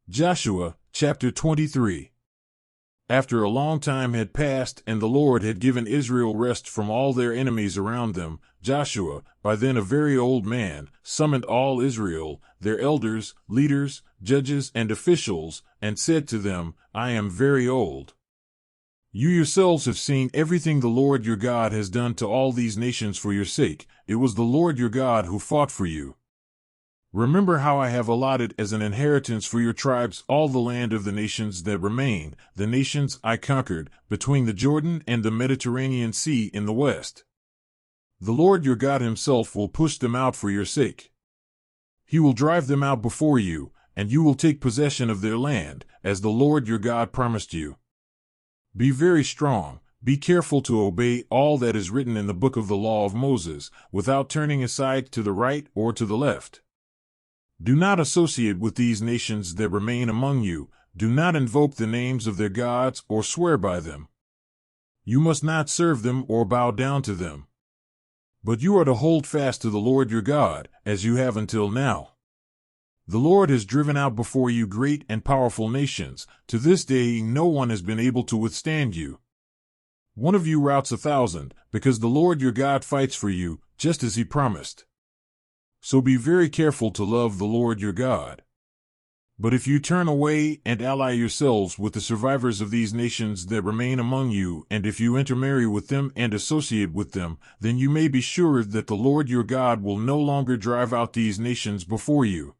Joshua, chapter 23. After a long time had passed and the Lord had given Israel rest from all their enemies around them, Joshua, by then a very old man, summoned all Israel, their elders, leaders, judges, and officials, and said to them, I am very old. You yourselves have seen everything the Lord your God has done to all these nations for your sake. It was the Lord your God who fought for you. Remember how I have allotted as an inheritance for your tribes all the land of the nations that remain, the nations I conquered, between the Jordan and the Mediterranean Sea in the west. The Lord your God himself will push them out for your sake. He will drive them out before you, and you will take possession of their land, as the Lord your God promised you. Be very strong, be careful to obey all that is written in the book of the law of Moses, without turning aside to the right or to the left. Do not associate with these nations that remain among you. Do not invoke the names of their gods or swear by them. You must not serve them or bow down to them. But you are to hold fast to the Lord your God, as you have until now. The Lord has driven out before you great and powerful nations. To this day no one has been able to withstand you. One of you routs 1,000, because the Lord your God fights for you, just as he promised. So be very careful to love the Lord your God. But if you turn away and ally yourselves with the survivors of these nations that remain among you, and if you intermarry with them and associate with them, then you may be sure that the Lord your God will no longer drive out these nations before you.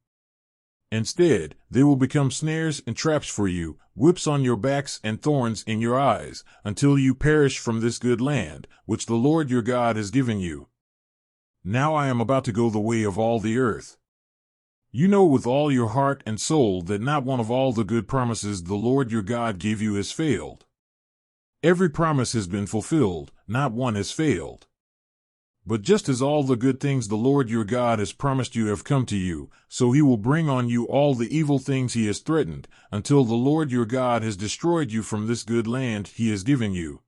Instead, they will become snares and traps for you, whips on your backs and thorns in your eyes, until you perish from this good land, which the Lord your God has given you. Now I am about to go the way of all the earth. You know with all your heart and soul that not one of all the good promises the Lord your God gave you has failed. Every promise has been fulfilled, not one has failed. But just as all the good things the Lord your God has promised you have come to you, so he will bring on you all the evil things he has threatened, until the Lord your God has destroyed you from this good land he has given you.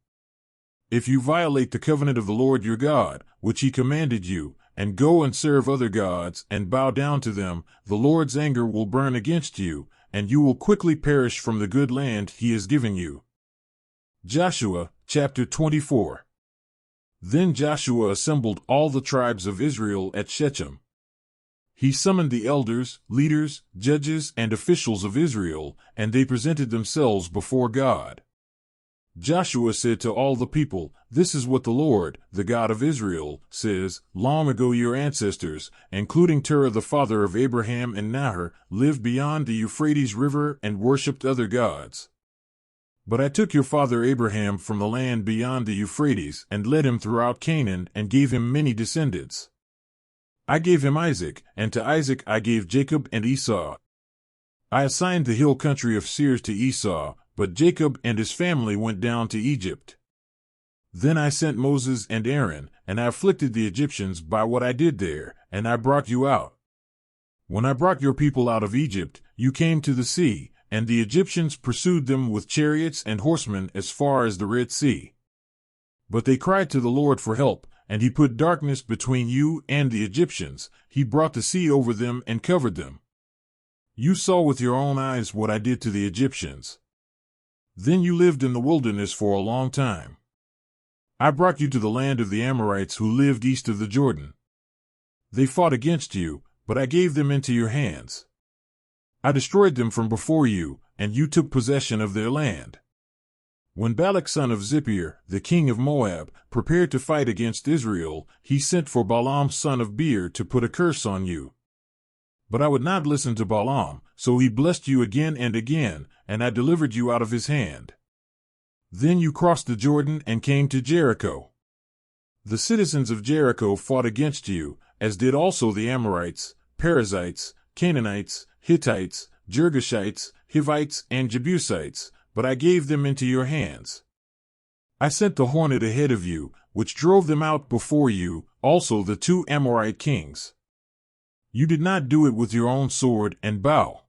If you violate the covenant of the Lord your God, which he commanded you, and go and serve other gods and bow down to them, the Lord's anger will burn against you, and you will quickly perish from the good land he has given you. Joshua, chapter 24. Then Joshua assembled all the tribes of Israel at Shechem. He summoned the elders, leaders, judges, and officials of Israel, and they presented themselves before God. Joshua said to all the people, This is what the Lord, the God of Israel, says, Long ago your ancestors, including Terah the father of Abraham and Nahor, lived beyond the Euphrates River and worshipped other gods. But I took your father Abraham from the land beyond the Euphrates and led him throughout Canaan and gave him many descendants. I gave him Isaac, and to Isaac I gave Jacob and Esau. I assigned the hill country of Seir to Esau, but Jacob and his family went down to Egypt. Then I sent Moses and Aaron, and I afflicted the Egyptians by what I did there, and I brought you out. When I brought your people out of Egypt, you came to the sea, and the Egyptians pursued them with chariots and horsemen as far as the Red Sea. But they cried to the Lord for help, and he put darkness between you and the Egyptians. He brought the sea over them and covered them. You saw with your own eyes what I did to the Egyptians. Then you lived in the wilderness for a long time. I brought you to the land of the Amorites who lived east of the Jordan. They fought against you, but I gave them into your hands. I destroyed them from before you, and you took possession of their land. When Balak son of Zippor, the king of Moab, prepared to fight against Israel, he sent for Balaam son of Beor to put a curse on you. But I would not listen to Balaam, so he blessed you again and again, and I delivered you out of his hand. Then you crossed the Jordan and came to Jericho. The citizens of Jericho fought against you, as did also the Amorites, Perizzites, Canaanites, Hittites, Girgashites, Hivites, and Jebusites, but I gave them into your hands. I sent the hornet ahead of you, which drove them out before you, also the 2 Amorite kings. You did not do it with your own sword and bow.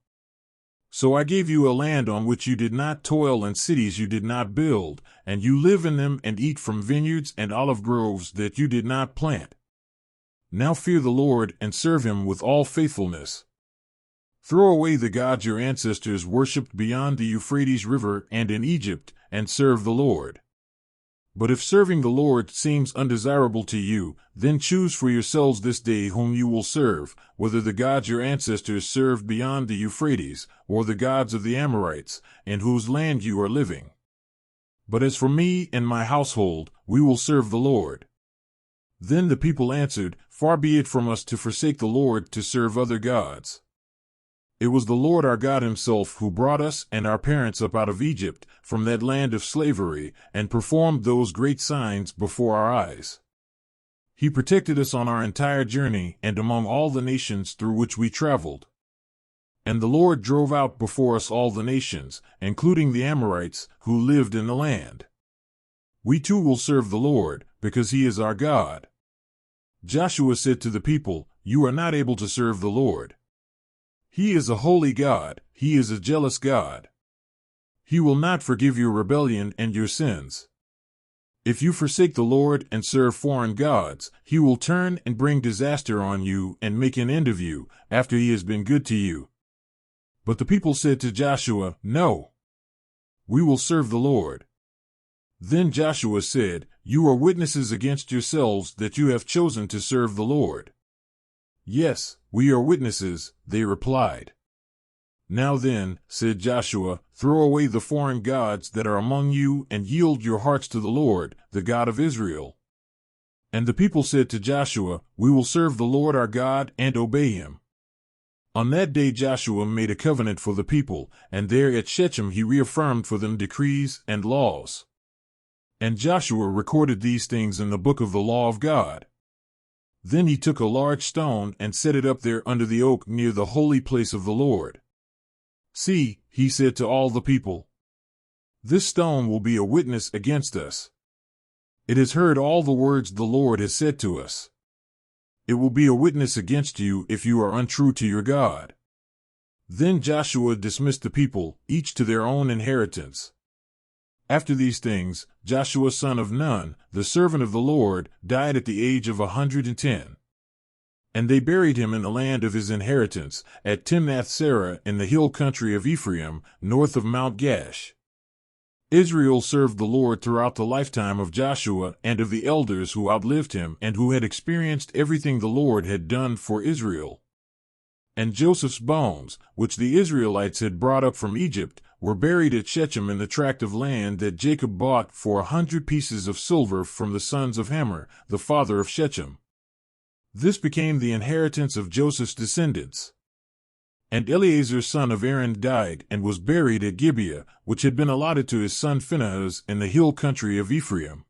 So I gave you a land on which you did not toil and cities you did not build, and you live in them and eat from vineyards and olive groves that you did not plant. Now fear the Lord and serve him with all faithfulness. Throw away the gods your ancestors worshipped beyond the Euphrates River and in Egypt, and serve the Lord. But if serving the Lord seems undesirable to you, then choose for yourselves this day whom you will serve, whether the gods your ancestors served beyond the Euphrates, or the gods of the Amorites, in whose land you are living. But as for me and my household, we will serve the Lord. Then the people answered, Far be it from us to forsake the Lord to serve other gods. It was the Lord our God himself who brought us and our parents up out of Egypt, from that land of slavery, and performed those great signs before our eyes. He protected us on our entire journey and among all the nations through which we traveled. And the Lord drove out before us all the nations, including the Amorites, who lived in the land. We too will serve the Lord, because he is our God. Joshua said to the people, You are not able to serve the Lord. He is a holy God, he is a jealous God. He will not forgive your rebellion and your sins. If you forsake the Lord and serve foreign gods, he will turn and bring disaster on you and make an end of you, after he has been good to you. But the people said to Joshua, No. We will serve the Lord. Then Joshua said, You are witnesses against yourselves that you have chosen to serve the Lord. Yes, we are witnesses, they replied. Now then, said Joshua, throw away the foreign gods that are among you and yield your hearts to the Lord, the God of Israel. And the people said to Joshua, We will serve the Lord our God and obey him. On that day Joshua made a covenant for the people, and there at Shechem he reaffirmed for them decrees and laws. And Joshua recorded these things in the book of the law of God. Then he took a large stone and set it up there under the oak near the holy place of the Lord. See, he said to all the people, This stone will be a witness against us. It has heard all the words the Lord has said to us. It will be a witness against you if you are untrue to your God. Then Joshua dismissed the people, each to their own inheritance. After these things, Joshua son of Nun, the servant of the Lord, died at the age of 110. And they buried him in the land of his inheritance, at Timnath-Serah in the hill country of Ephraim, north of Mount Gash. Israel served the Lord throughout the lifetime of Joshua and of the elders who outlived him and who had experienced everything the Lord had done for Israel. And Joseph's bones, which the Israelites had brought up from Egypt, were buried at Shechem in the tract of land that Jacob bought for 100 pieces of silver from the sons of Hamor, the father of Shechem. This became the inheritance of Joseph's descendants. And Eleazar son of Aaron died and was buried at Gibeah, which had been allotted to his son Phinehas in the hill country of Ephraim.